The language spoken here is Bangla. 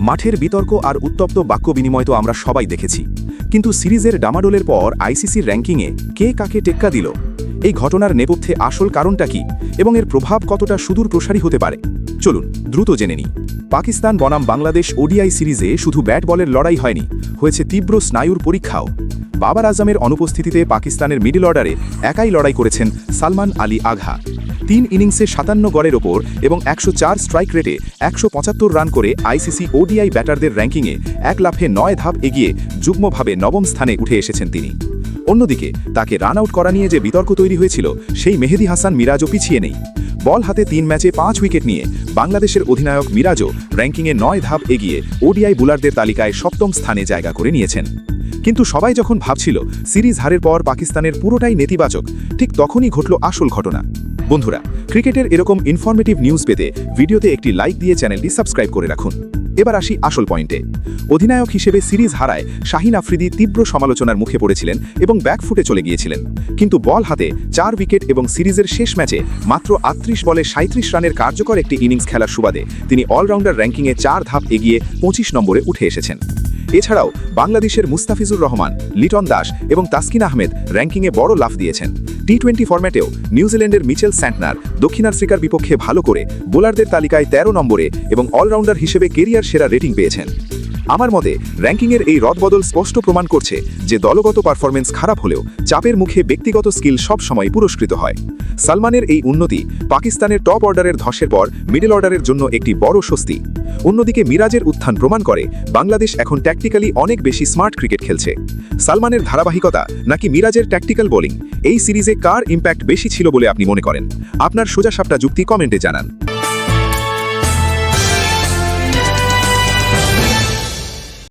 মাঠের বিতর্ক আর উত্তপ্ত বাক্য বিনিময় তো আমরা সবাই দেখেছি, কিন্তু সিরিজের ডামাডোলের পর আইসিসির র্যাঙ্কিংয়ে কে কাকে টেক্কা দিল? এই ঘটনার নেপথ্যে আসল কারণটা কি এবং এর প্রভাব কতটা সুদূর প্রসারী হতে পারে? চলুন দ্রুত জেনে নিই। পাকিস্তান বনাম বাংলাদেশ ওডিআই সিরিজে শুধু ব্যাট বলের লড়াই হয়নি, হয়েছে তীব্র স্নায়ুর পরীক্ষাও। বাবার আজমের অনুপস্থিতিতে পাকিস্তানের মিডল অর্ডারে একাই লড়াই করেছেন সালমান আলী আগহা। 3 ইনিংসে 57 গড়ের ওপর এবং 104 স্ট্রাইক রেটে 175 রান করে আইসিসি ওডিআই ব্যাটারদের র্যাঙ্কিংয়ে 1 লাফে 9 ধাপ এগিয়ে যুগ্মভাবে নবম স্থানে উঠে এসেছেন তিনি। অন্যদিকে তাকে রান আউট করা নিয়ে যে বিতর্ক তৈরি হয়েছিল, সেই মেহেদী হাসান মিরাজও পিছিয়ে নেই। বল হাতে 3 ম্যাচে 5 উইকেট নিয়ে বাংলাদেশের অধিনায়ক মিরাজও র্যাঙ্কিংয়ে 9 ধাপ এগিয়ে ওডিআই বোলারদের তালিকায় 7ম স্থানে জায়গা করে নিয়েছেন। কিন্তু সবাই যখন ভাবছিল সিরিজ হারের পর পাকিস্তানের পুরোটাই নেতিবাচক, ঠিক তখনই ঘটল আসল ঘটনা। বন্ধুরা, ক্রিকেটের এরকম ইনফরমেটিভ নিউজ পেতে ভিডিওতে একটি লাইক দিয়ে চ্যানেলটি সাবস্ক্রাইব করে রাখুন। এবার আসি আসল পয়েন্টে। অধিনায়ক হিসেবে সিরিজ হারায় শাহিন আফ্রিদি তীব্র সমালোচনার মুখে পড়েছিলেন এবং ব্যাকফুটে চলে গিয়েছিলেন। কিন্তু বল হাতে 4 উইকেট এবং সিরিজের শেষ ম্যাচে মাত্র 38 বলে 37 রানের কার্যকর একটি ইনিংস খেলার সুবাদে তিনি অলরাউন্ডার র্যাঙ্কিংয়ে 4 ধাপ এগিয়ে 25 নম্বরে উঠে এসেছেন। এছাড়াও বাংলাদেশের মুস্তাফিজুর রহমান, লিটন দাস এবং তাসকিন আহমেদ র্যাঙ্কিংয়ে বড় লাফ দিয়েছেন। টি20 ফরম্যাটেও নিউজিল্যান্ডের মিচেল স্যান্টনার দক্ষিণ আফ্রিকার বিপক্ষে ভালো করে বোলারদের তালিকায় 13 নম্বরে এবং অলরাউন্ডার হিসেবে কেরিয়ার সেরা রেটিং পেয়েছেন। আমার মতে র্যাঙ্কিংয়ের এই রদবদল স্পষ্ট প্রমাণ করছে যে দলগত পারফরমেন্স খারাপ হলেও চাপের মুখে ব্যক্তিগত স্কিল সব সময় পুরস্কৃত হয়। সালমানের এই উন্নতি পাকিস্তানের টপ অর্ডারের ধসের পর মিডল অর্ডারের জন্য একটি বড় স্বস্তি। অন্যদিকে মিরাজের উত্থান প্রমাণ করে বাংলাদেশ এখন ট্যাকটিক্যালি অনেক বেশি স্মার্ট ক্রিকেট খেলছে। সালমানের ধারাবাহিকতা নাকি মিরাজের ট্যাকটিক্যাল বোলিং, এই সিরিজে কার ইম্প্যাক্ট বেশি ছিল বলে আপনি মনে করেন? আপনার সোজাসাপটা যুক্তি কমেন্টে জানান।